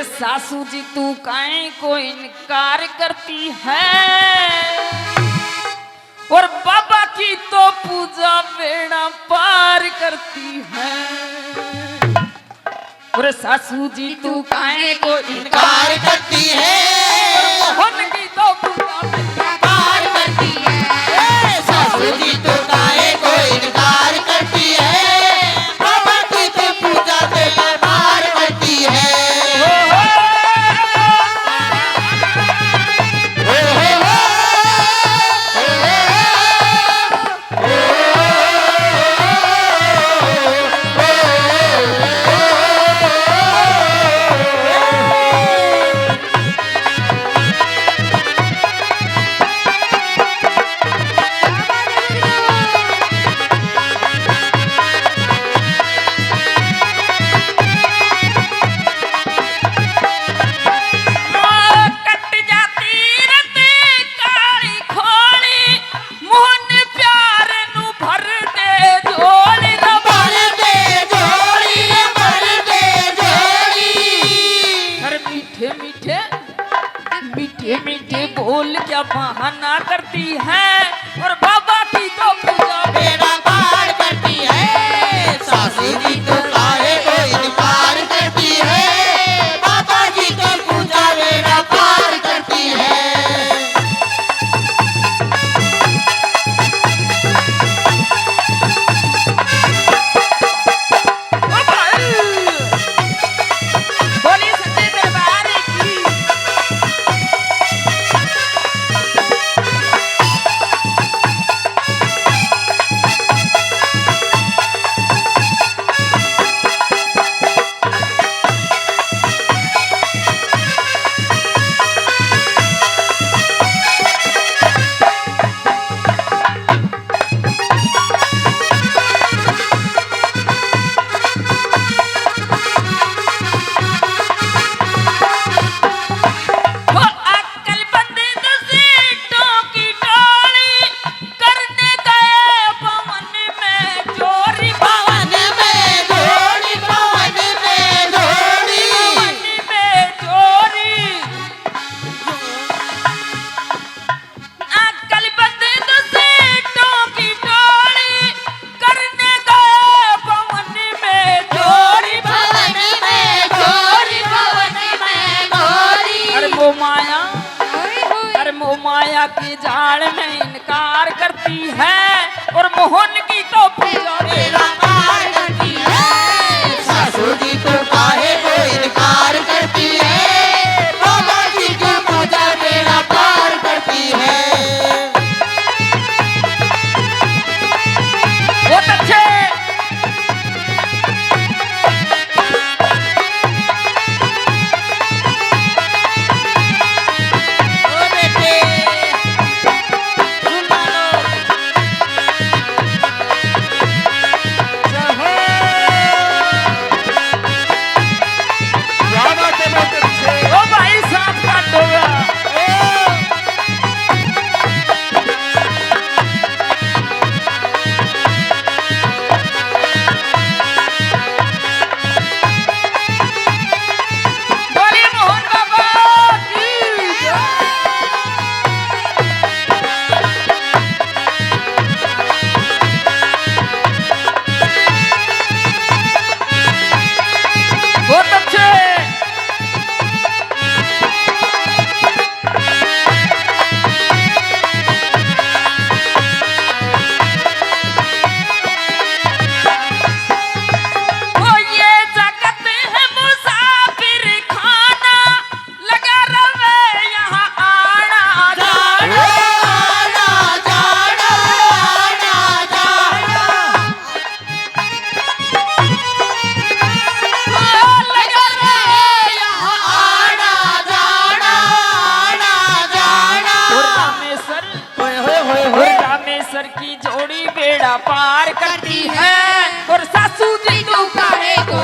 सासू जी तू काहे को इनकार करती है, और बाबा की तो पूजा बेड़ा पार करती है। और सासू जी तू काहे को इनकार करती है, मोहन की तो पूजा बेड़ा पार करती है। सासू जी तो काहे को इनकार करती है, बाबा की तो पूजा बेड़ा पार करती है। मीठे मीठे बोल क्या बहाना करती है, और बाबा की तो पूजा बेड़ा पार करती है। सासू जी तो काहे को इनकार करती है, बाबा जी तो पूजा बेड़ा पार करती है। माया के जाल में इनकार करती है, और मोहन की तो पूजा बेड़ा पार करती है। सासू जी तो काहे को इनकार करती है, बाबा जी की पूजा बेड़ा पार करती है। बहुत अच्छे। की जोड़ी बेड़ा पार करती है, और सासू जी तू काहे को